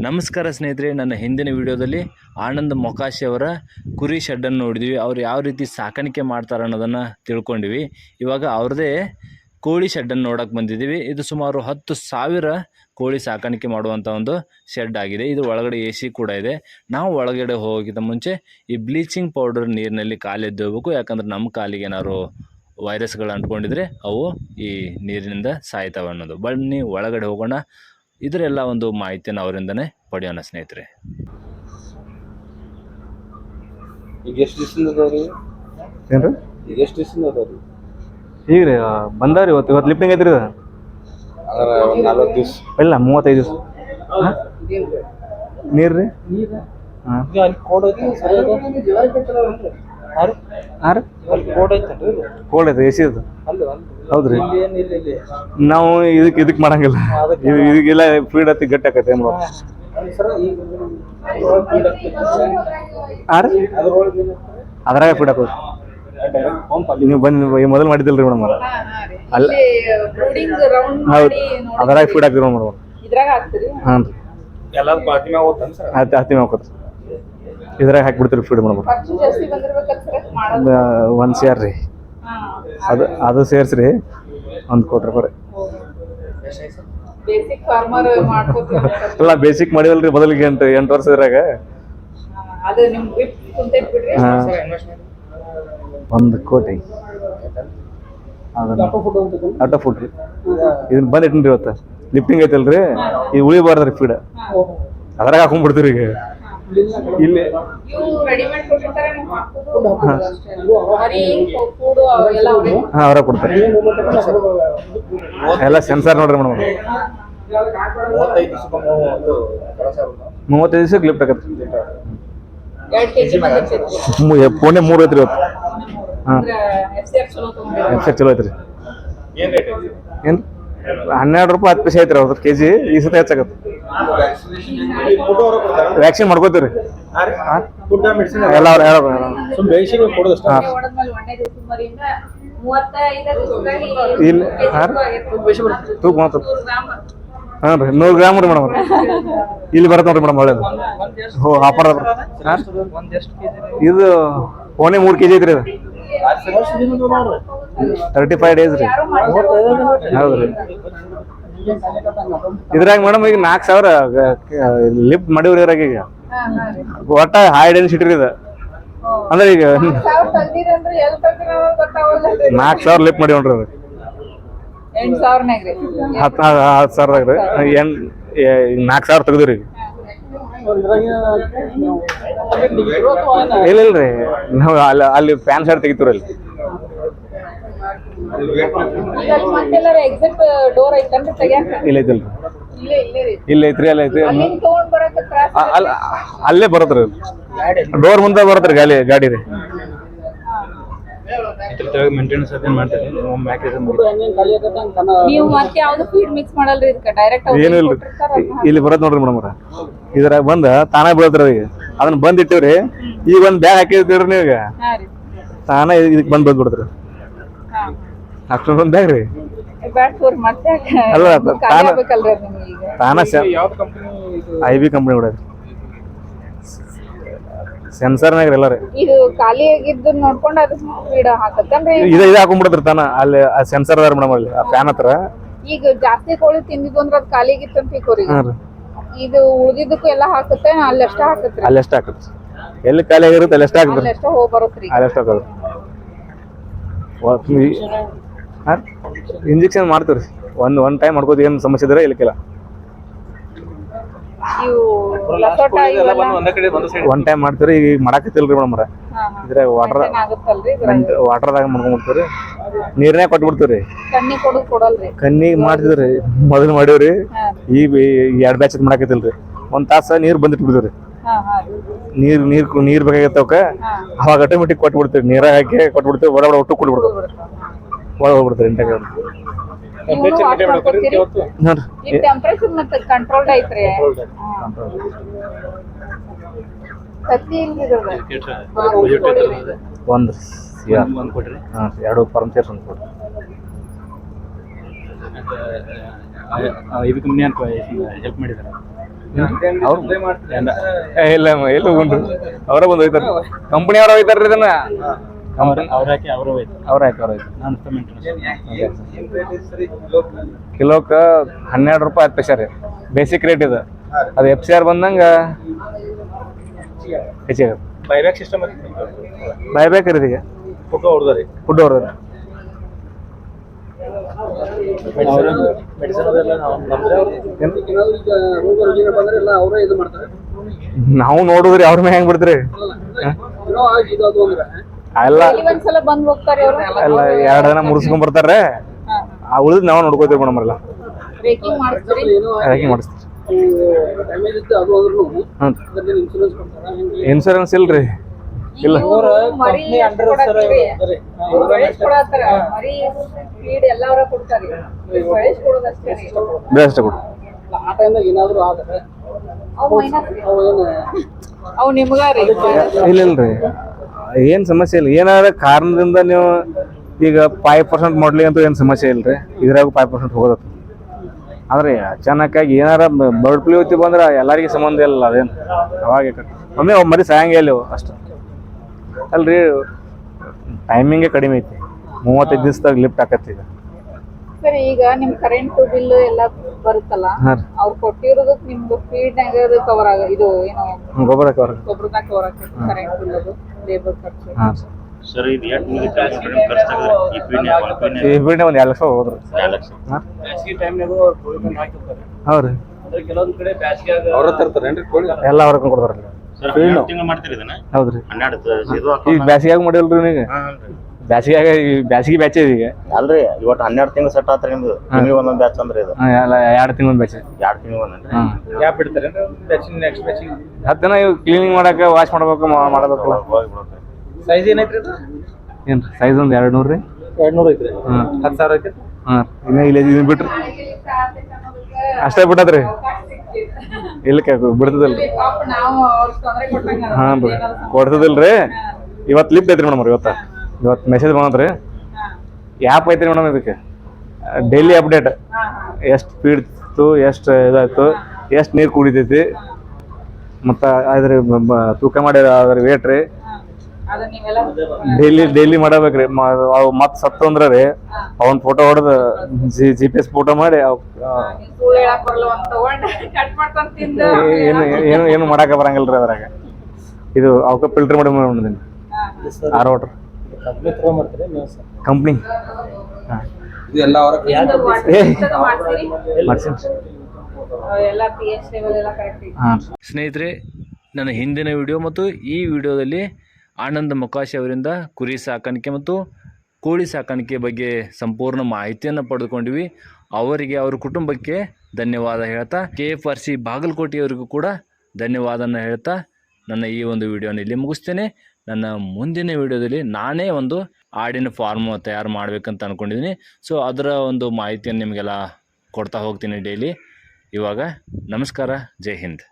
ನಮಸ್ಕಾರ ಸ್ನೇಹಿತರೆ, ನನ್ನ ಹಿಂದಿನ ವಿಡಿಯೋದಲ್ಲಿ ಆನಂದ್ ಮೊಕಾಶಿ ಅವರ ಕುರಿ ಶೆಡ್ಡನ್ನು ನೋಡಿದ್ವಿ. ಅವ್ರು ಯಾವ ರೀತಿ ಸಾಕಾಣಿಕೆ ಮಾಡ್ತಾರೆ ಅನ್ನೋದನ್ನು ತಿಳ್ಕೊಂಡಿವಿ. ಇವಾಗ ಅವ್ರದ್ದೇ ಕೋಳಿ ಶೆಡ್ಡನ್ನು ನೋಡೋಕೆ ಬಂದಿದ್ದೀವಿ. ಇದು ಸುಮಾರು 10,000 ಕೋಳಿ ಸಾಕಾಣಿಕೆ ಮಾಡುವಂಥ ಒಂದು ಶೆಡ್ ಆಗಿದೆ. ಇದು ಒಳಗಡೆ AC ಕೂಡ ಇದೆ. ನಾವು ಒಳಗಡೆ ಹೋಗೋಕ್ಕಿಂತ ಮುಂಚೆ ಈ ಬ್ಲೀಚಿಂಗ್ ಪೌಡರ್ ನೀರಿನಲ್ಲಿ ಕಾಲೆದ್ದು ಹೋಗ್ಬೇಕು, ಯಾಕಂದ್ರೆ ನಮ್ಮ ಕಾಲಿಗೆ ಏನಾದ್ರು ವೈರಸ್ಗಳು ಅಂಟ್ಕೊಂಡಿದ್ರೆ ಅವು ಈ ನೀರಿನಿಂದ ಸಾಯ್ತವೆ ಅನ್ನೋದು. ಬನ್ನಿ ಒಳಗಡೆ ಹೋಗೋಣ, ಇದರೆಲ್ಲ ಒಂದು ಮಾಹಿತಿಯನ್ನು ಅವರಿಂದನೇ ಪಡೆಯೋಣ ಸ್ನೇಹಿತರೆ. ಈಗ ಎಷ್ಟು ದಿವಸದಿಂದ ಅದಾವ್ರಿ? ಏನ್ರಿ ಈಗ ಎಷ್ಟು ದಿವಸದಿಂದ ಅದಾವ್ರಿ? ಈಗ ರೀ ಬಂದಾವ್ರಿ. ಇವತ್ತು ಲಿಫ್ಟಿಂಗ್ ಐತ್ರಿ. ಅಂದ್ರೆ ಒಂದು 40 ದಿವಸ ಇಲ್ಲ 35 ದಿವಸ ನೀರು ರೀ. ಹಾಂ ಅಲ್ಲಿ ಕೋಡ್ ಐತಿ ಸರಿ ಅದು? ಹಾಂ ರೀ, ಅಲ್ಲಿ ಕೋಡ್ ಐತೇನ್ರಿ? ಕೋಲ್ಡ್ ಐತೆ, AC ಅದು. ಅಲ್ಲಿ ಹೌದು ರೀ. ಇಲ್ಲಿ ಏನು ಇಲ್ಲ ಇಲ್ಲಿ ನಾವು ಇದಕ್ಕೆ ಮಾಡಂಗಿಲ್ಲ. ಇದಕ್ಕೆಲ್ಲ ಫೀಡ್ ಹತ್ತಿ ಗಟ್ಟಿ ಆಕೈತೆ ಏನು ಸರ್. ಈಗ ಹಾಂ ರೀ, ಅದ್ರೊಳಗೆ ಅದ್ರಾಗ ಫೀಡ್ ಹಾಕೋದು. ನೀವು ಬಂದು ಮೊದಲು ಮಾಡಿದಿಲ್ರಿ ಮೇಡಮ್? ಅಲ್ಲ, ಹೌದು, ಅದ್ರಾಗ ಫೀಡ್ ಹಾಕ್ತೀವಿ ಮೇಡಮ್. ಹಾಂ ರೀ, ಎಲ್ಲಾದ್ರು ಪಾರ್ಟಿ ಮ್ಯಾಗ ಹೋಗ್ತಾನೆ ಸರ್? ಹತ್ತಿ ಹಾಕೋದು. ಇದ್ರಾಗ ಹಾಕಿಬಿಡ್ತೀರಿ ಫೀಡ್ ಮೇಡಮ್. 1 ಸೇರ್ ರೀ. ಅದು ಸೇರಿಸ್ರಿ ಒಂದು ₹1 ಕೋಟಿ. ಅಲ್ಲ, ಬೇಸಿಕ್ ಮಾಡಿವಲ್ರಿ ಬದಲಿಗೆ 8 ವರ್ಷ ಇದ್ರಾಗ. $1 ಕೋಟಿ ಆಟೋ ಫುಡ್ ರೀ. ಇದನ್ನ ಬಂದು ಇಟ್ಟಿನ್ರಿ. ಇವತ್ತು ಲಿಫ್ಟಿಂಗ್ ಐತಲ್ರಿ, ಈಗ ಉಳಿಬಾರ್ದ್ರಿ ಫೀಡ್. ಅದ್ರಾಗ ಹಾಕೊಂಡ್ಬಿಡ್ತೀವಿ ಈಗ. ಇಲ್ಲಿ ಹಾಂ, ಅವರ ಕೊಡ್ತಾರೆ. ಎಲ್ಲ ಸೆನ್ಸಾರ್ ನೋಡ್ರಿ ಮೇಡಮ್. 35 ದಿವಸಕ್ಕೆ ಲಿಫ್ಟ್ ಆಗತ್ತೆ. ಪೋಣೆ 3 ಐತ್ರಿ ಇವತ್ತು. ಹಾಂ, FCR ಚಲೋ ಐತ್ರಿ. ಏನು ₹12 10 ಪೈಸೆ ಐತ್ರಿ ಅವ್ರದ್ದು ಕೆಜಿ. ಈ ಸತಿ ಹೆಚ್ಚಾಗತ್ತೆ. ವ್ಯಾಕ್ಸಿನ್ ಮಾಡ್ಕೋತೀವಿ ರೀ ಎಲ್ಲ. ಅವ್ರು ಹೇಳೋದು ಇಲ್ಲಿ. ಹಾಂ ರೀ, ತೂಕ ಮಾತ್ರ. ಹಾಂ ರೀ, 100 ಗ್ರಾಮ್ ರೀ ಮೇಡಮ್. ಇಲ್ಲಿ ಬರತ್ತೆ ನೋಡ್ರಿ ಮೇಡಮ್, ಒಳ್ಳೇದು. ಆಫರ್ ಅದ. ಹಾಂ, ಇದು ಪೋಣೆ 3 ಕೆಜಿ ಐತ್ರಿ. ಇದು 35 ಡೇಸ್ ರೀ. ಹೌದು ರೀ. ಇದ್ರಾಗ ಮೇಡಮ್ ಈಗ 4,000 ಲಿಫ್ಟ್ ಮಾಡಿವ್ರಿ. ಇದ್ರಾಗ ಈಗ ಒಟ್ಟ ಹೈ ಡೆನ್ಸಿಟಿ ರೀ ಇದು. ಅಂದ್ರೆ ಈಗ 4,000 ಲಿಫ್ಟ್ ಮಾಡಿ ನೋಡ್ರಿ. ಅದು 10,000ದಾಗ ರೀ. 4,000 ತೆಗ್ದಿವ್ರಿ. ಇಲ್ಲ ಇಲ್ರಿ, ನಾವು ಅಲ್ಲಿ ಫ್ಯಾನ್ ಸೈಡ್ ತೆಗಿತೀವ್ರಿ. ಅಲ್ಲಿ ಇಲ್ಲ ಐತಿಲ್ರಿ. ಇಲ್ಲ ಐತ್ರಿ, ಅಲ್ಲ ಐತಿ. ಅಲ್ಲೇ ಬರತ್ರಿ, ಡೋರ್ ಮುಂದೆ ಬರತ್ರಿ ಗಾಡಿ ರೀ. ಏನು ಇಲ್ರಿ, ಇಲ್ಲಿ ಬರತ್ ನೋಡ್ರಿ ಮೇಡಮ್. ಇದ್ರಾಗ ಬಂದ ತಾನ ಬೀಳತ್ರಿ. ಈಗ ಅದನ್ನ ಬಂದ್ ಇಟ್ಟಿವ್ರಿ. ಈಗ ಒಂದ್ ಬ್ಯಾಗ್ ಹಾಕಿರ್ತೀವ್ರಿ ನೀವು, ಈಗ ತಾನ ಇದಕ್ ಬಂದ್ ಬಿಡ್ತ್ರಿ. ಅಷ್ಟೊಂದ್ ಬ್ಯಾಗ್ ರೀ. ಅಲ್ಲ, ತಾನ IB ಕಂಪ್ನಿ ಕೂಡ ಸೆನ್ಸರ್ನಾಗ ಎಲ್ಲ ರೀ. ಇದು ಖಾಲಿ ಆಗಿದ್ದು ನೋಡ್ಕೊಂಡು ಅದು ಸ್ಪೀಡ್ ಹಾಕತ್ತಂದ್ರೆ ಇದು ಹಾಕೊಂಡ್ಬಿಡತ್ರಿ ತಾನ. ಅಲ್ಲಿ ಸೆನ್ಸರ್ ಅದಾರ ಮೇಡಮ್, ಅಲ್ಲಿ ಫ್ಯಾನ್ ಹತ್ರ. ಈಗ ಜಾಸ್ತಿ ಕೋಳಿ ತಿಂದಿದ್ದು ಅಂದ್ರೆ ಅದು ಖಾಲಿ ಆಗಿತ್ತು ಅಂತ ತಿಳ್ಕೊರಿ. ಇದು ಉಳಿದಿದ್ದಕ್ಕೂ ಎಲ್ಲ ಹಾಕತ್ತೆ, ಅಲ್ಲೆಷ್ಟ ಹಾಕತ್ರಿ? ಅಲ್ಲೆಷ್ಟ ಹಾಕತ್ರಿ. ಎಲ್ಲಿ ಖಾಲಿ ಆಗಿರುತ್ತೆ ಅಲ್ಲೆಷ್ಟ ಹಾಕತ್ರಿ. ಅಲ್ಲೆಷ್ಟ ಹೋಗಿ ಬರುತ್ರಿ. ಅಲ್ಲೆಷ್ಟ ಹಾಕೋದು. ಇಂಜೆಕ್ಷನ್ ಮಾಡ್ತೀವ್ರಿ. ಒಂದ್ ಟೈಮ್ ಮಾಡ್ಕೋದು. ಏನು ಸಮಸ್ಯೆ ಇದ್ರೆ ಇಲ್ಲಕ್ಕಿಲ್ಲ. ಒಂದ್ ಟೈಮ್ ಮಾಡ್ತೀವ್ರಿ. ಈಗ ಮಾಡಾಕತ್ತಿಲ್ರಿ ಮೇಡಮ್. ಇದ್ರಾಗ ವಾಟರ್ದಾಗ ಮಾಡ್ಕೊಂಡ್ಬಿಡ್ತೀವ್ರಿ. ನೀರ್ನಾಗ ಕೊಟ್ಬಿಡ್ತೀವ್ರಿ. ಕಣ್ಣಿಗೆ ಮಾಡ್ತಿದ್ರಿ ಮೊದಲು ಮಾಡಿವ್ರಿ. ಈಗ 2 ಬ್ಯಾಚ್ ಮಾಡಾಕತ್ತಿಲ್ರಿ. 1 ತಾಸ ನೀರ್ ಬಂದಿಟ್ಬಿಡ್ತೀವ್ರಿ. ನೀರ್ ಬೇಕಾಗತ್ತವಕ್ಕ. ಅವಾಗ ಆಟೋಮೆಟಿಕ್ ಕೊಟ್ಬಿಡ್ತೀವಿ. ನೀರಾಗ ಹಾಕಿ ಕೊಟ್ಬಿಡ್ತೀವಿ. ಒಳಗಡೆ ಒಟ್ಟು ಕೊಟ್ಬಿಡ್ತೀವಿ. ಒಳಗೆ ಹೋಗ್ಬಿಡ್ತೀವಿ. ಇಂಟಾಗ ಒಂದು 2 ಫಾರ್ಮ್ ಸೇರ್ಸ್ ಒಂದು ಕೊಡ್ರಿ. IB ಕಂಪ್ನಿ ಹೆಲ್ಪ್ ಮಾಡಿದ್ದಾರೆ. ಅವ್ರು ಇಲ್ಲ ಎಲ್ಲ ಉಂಡ್ರು ಅವರ ಬಂದು ಹೋಯ್ತಾರ ಕಂಪನಿ ಅವ್ರ ಹೋಯ್ತಾರ್ರಿ ಇದನ್ನ ಕಿಲೋಕ 12 ರೂಪಾಯಿ 10 ಪೈಸೆ ರೀ ಬೇಸಿಕ್ ರೇಟ್ ಇದು ಅದು FCR ಬಂದಂಗ ಹೆಚ್ಚಿಗೆ ಬೈಬ್ಯಾಕ್ ಸಿಸ್ಟಮ್ ಬೈಬ್ಯಾಕ್ ರೀ ಇದೀಗ ಫೋಟೋ ಹೊಡೆದ್ರಿ ಫುಡ್ ಹೊಡೆದ್ರಿ ಮೆಡಿಸಿನ್ ಅದೆಲ್ಲ ಬಂದ್ರೆ ಎಲ್ಲ ಅವರೇ ಇದು ಮಾಡ್ತಾರೆ ನಾವು ನೋಡುದ್ರಿ ಅವ್ರ ಮ್ಯಾಗ ಹೆಂಗ್ ಬಿಡ್ತೀರಿ ಎಲ್ಲ ಒಂದ್ಸಲ ಬಂದ್ ಹೋಗ್ತಾರೆ ಅವ್ರು ಎಲ್ಲ 2 ದಿನ ಮುಗಿಸ್ಕೊಂಡ್ ಬರ್ತಾರ್ರೆ ಆ ಉಳಿದ್ ನಾವು ನೋಡ್ಕೋತೀವಿ ಮೇಡಮ್ ಎಲ್ಲ ಬ್ರೇಕಿಂಗ್ ಮಾಡಿಸ್ತೀರಿ ಹ್ಯಾಕಿಂಗ್ ಮಾಡಿಸ್ತೀವಿ ಡ್ಯಾಮೇಜ್ ಇತ್ತು ಅದು ಆದ್ರೂ ಇನ್ಶೂರೆನ್ಸ್ ಕೊಡ್ತಾರ ಇನ್ಸೂರೆನ್ಸ್ ಇಲ್ರಿ ಇಲ್ಲ ಮರಿ ಕೊಡತ್ತಾರ ಮರಿ ಫೀಡ್ ಎಲ್ಲ ಅವ್ರ ಕೊಡ್ತಾರೆ ಕೊಡೋದಷ್ಟೇ ಬೆಸ್ಟ್ ಕೊಡು ಆ ಟೈಮ್ದಾಗ ಏನಾದ್ರು ಆದ್ರೆ ಅವು ಮೈನಸ್ ಅವು ಏನು ಅವು ನಿಮ್ಗಾರಿ ಇಲ್ಲ ಇಲ್ರಿ ಏನ್ ಸಮಸ್ಯೆ ಇಲ್ಲ ಏನಾರ ಕಾರಣದಿಂದ ನೀವು ಈಗ 5% ಮಾಡ್ಲಿ ಅಂತೂ ಏನ್ ಸಮಸ್ಯೆ ಇಲ್ರಿ ಇದ್ರಾಗ 5% ಹೋಗೋದತ್ತು ಆದ್ರೆ ಅಚಾನಕ್ಕಾಗಿ ಏನಾರ ಬರ್ಡ್ ಫ್ಲೂ ಐತಿ ಬಂದ್ರೆ ಎಲ್ಲರಿಗೂ ಸಂಬಂಧ ಇಲ್ಲ ಅದೇನು ಅವಾಗ ಒಮ್ಮೆ ಮರಿ ಸಾಯಂಗೆ ಇಲ್ಲ ಅಷ್ಟು ಅಲ್ರಿ ಟೈಮಿಂಗೇ ಕಡಿಮೆ ಐತಿ 35 ದಿವಸದಾಗ ಲಿಫ್ಟ್ ಆಕತ್ತಿ ಈಗ ಸರಿ ಈಗ ನಿಮ್ ಕರೆಂಟ್ ಬಿಲ್ ಎಲ್ಲ ಬರುತ್ತಲ್ಲ ಹಾಂ ರೀ ಅವ್ರು ಕೊಟ್ಟಿರೋದಕ್ಕೆ ನಿಮ್ದು ಫೀಡ್ ನಾಗ ಕವರ್ ಆಗ ಇದು ಏನೋ ಗೊಬ್ಬರ ಕವರ್ ಗೊಬ್ಬರದಾಗ ಕವರ್ ಆಗ್ತದೆ ಕರೆಂಟ್ ಬಿಲ್ ಅದು ಲೇಬರ್ ಖರ್ಚು ಹಾಂ ಸರ್ ಇದು ಎಷ್ಟು ನಿಮಗೆ ಖರ್ಚಾಗುತ್ತೆ ಈ ಬಿಡ್ನೆ ಒಂದು 2 ಲಕ್ಷ ಹೋದ್ರಿ 2 ಲಕ್ಷ ಹಾಂ ಬ್ಯಾಸಿಗೆ ಟೈಮ್ನಾಗೂ ಕೋಳಿ ಹಾಕಿರ್ತಾರೆ ಹೌದ್ರಿ ಅಂದ್ರೆ ಕೆಲವೊಂದು ಕಡೆ ಬ್ಯಾಸಿಗೆ ಅವ್ರ ತರ್ತಾರೇನ್ರಿ ಕೋಳಿ ಎಲ್ಲ ಅವ್ರ ಕೊಡ್ತಾರಲ್ಲ ಸರ್ 12 ತಿಂಗಳು ಮಾಡ್ತೀರಿ ಇದನ್ನ ಹೌದ್ರಿ 12 ಇದು ಈಗ ಬ್ಯಾಸಿಗ್ಯಾಗ ಮಾಡಿಲ್ರಿ ನೀವು ಬ್ಯಾಸಿಗ್ಯಾಗ ಬ್ಯಾಸಿಗೆ ಬ್ಯಾಚ್ ಈಗ ಅಲ್ರಿ ಇವತ್ತು 12 ತಿಂಗಳು ಸೆಟ್ ಆತ್ರಿ ನಿಮ್ದು ತಿಂಗಳಿಗೆ ಒಂದೊಂದು ಬ್ಯಾಚ್ ಅಂದ್ರೆ ಇದು ಎಲ್ಲ 2 ತಿಂಗಳ ಬ್ಯಾಚ್ 2 ತಿಂಗಳು ಒಂದೊಂದು ಹಾಂ ಗ್ಯಾಪ್ ಇಡ್ತಾರೇನ್ರಿ ಬ್ಯಾಚಿನ ನೆಕ್ಸ್ಟ್ ಬ್ಯಾಚಿಗೆ 10 ದಿನ ಇವು ಕ್ಲೀನಿಂಗ್ ಮಾಡಕ್ಕೆ ವಾಶ್ ಮಾಡ್ಬೇಕು ಮಾಡಬೇಕಲ್ಲ ಹೋಗ್ಬಿಡುತ್ತೆ ಸೈಜ್ ಏನೈತ್ರಿ ಅದು ಏನ್ರಿ ಸೈಜ್ ಒಂದು 200 ರೀ 200 ಐತ್ರಿ ಹಾಂ 10,000 ಐತಿ ಹಾಂ ಇನ್ನ ಇಲ್ಲ ಇದನ್ನ ಬಿಟ್ರಿ ಅಷ್ಟೇ ಬಿಟ್ಟದ್ರಿ ಇಲ್ಲಕ್ಕೆ ಬಿಡ್ತದಲ್ರಿ ಪಾಪ ನಾವು ಅವ್ರಿಗೆ ತೊಂದರೆ ಕೊಟ್ಟಂಗ ಹಾಂ ರೀ ಕೊಡ್ತದಿಲ್ರಿ ಇವತ್ತು ಲಿಫ್ಟ್ ಐತ್ರಿ ಮೇಡಮ್ ಇವತ್ತು ಮೆಸೇಜ್ ಬಂದ್ರಿ ಆ್ಯಪ್ ಐತ್ರಿ ಮೇಡಮ್ ಇದಕ್ಕೆ ಡೈಲಿ ಅಪ್ಡೇಟ್ ಎಷ್ಟು ಸ್ಪೀಡ್ ಇತ್ತು ಎಷ್ಟು ಇದಾಯ್ತು ಎಷ್ಟು ನೀರು ಕುಡಿತೈತಿ ಮತ್ತು ಅದ್ರ ತೂಕ ಮಾಡಿ ಅದ್ರ ವೇಟ್ ರೀ ಅದು ನೀವೆಲ್ಲ ಡೈಲಿ ಮಾಡಬೇಕ್ರಿ ಅವು ಮತ್ತೆ ಸತ್ತು ಅಂದ್ರೆ ರೀ ಅವನ್ ಫೋಟೋ ಹೊಡೆದು GPS ಫೋಟೋ ಮಾಡಿ ಸುಳ್ಳು ಹೇಳಕ್ ಬರಲ್ಲ ಒಂದ್ ತಗೊಂಡ್ ಕಟ್ ಮಾಡ್ಕೊಂಡ್ ತಿಂದು ಏನು ಮಾಡಾಕ ಬರಂಗಿಲ್ರಿ ಅದ್ರಾಗ ಇದು ಅವಕ್ಕೆ ಫಿಲ್ಟರ್ ಮಾಡಿ ಮಾಡಿದ್ದೀನಿ ಆರ್ ವಾಟರ್ ಕಂಪ್ನಿ ಥ್ರೋ ಮಾಡ್ತಾರೆ ನೀವು ಸರ್ ಕಂಪ್ನಿ ಹಾಂ ಇದು ಎಲ್ಲ ಅವರ ಮಾಡ್ಸೀನಿ ಎಲ್ಲ pH ಲೆವೆಲ್ ಎಲ್ಲ ಕರೆಕ್ಟ್ ಇದೆ ಹಾಂ ಸ್ನೇಹಿತರೆ ನನ್ನ ಹಿಂದಿನ ವಿಡಿಯೋ ಮತ್ತು ಈ ವಿಡಿಯೋದಲ್ಲಿ ಆನಂದ್ ಮೊಕಾಶಿ ಅವರಿಂದ ಕುರಿ ಸಾಕಾಣಿಕೆ ಮತ್ತು ಕೋಳಿ ಸಾಕಾಣಿಕೆ ಬಗ್ಗೆ ಸಂಪೂರ್ಣ ಮಾಹಿತಿಯನ್ನು ಪಡೆದುಕೊಂಡಿವಿ. ಅವರಿಗೆ ಅವರ ಕುಟುಂಬಕ್ಕೆ ಧನ್ಯವಾದ ಹೇಳ್ತಾ KFRC ಬಾಗಲಕೋಟೆಯವರಿಗೂ ಕೂಡ ಧನ್ಯವಾದನ ಹೇಳ್ತಾ ನನ್ನ ಈ ಒಂದು ವಿಡಿಯೋನ ಇಲ್ಲಿ ಮುಗಿಸ್ತೇನೆ. ನನ್ನ ಮುಂದಿನ ವಿಡಿಯೋದಲ್ಲಿ ನಾನೇ ಒಂದು ಆಡಿನ ಫಾರ್ಮ್ ತಯಾರು ಮಾಡಬೇಕಂತ ಅಂದ್ಕೊಂಡಿದ್ದೀನಿ. ಸೊ ಅದರ ಒಂದು ಮಾಹಿತಿಯನ್ನು ನಿಮಗೆಲ್ಲ ಕೊಡ್ತಾ ಹೋಗ್ತೀನಿ ಡೈಲಿ. ಇವಾಗ ನಮಸ್ಕಾರ, ಜೈ ಹಿಂದ್.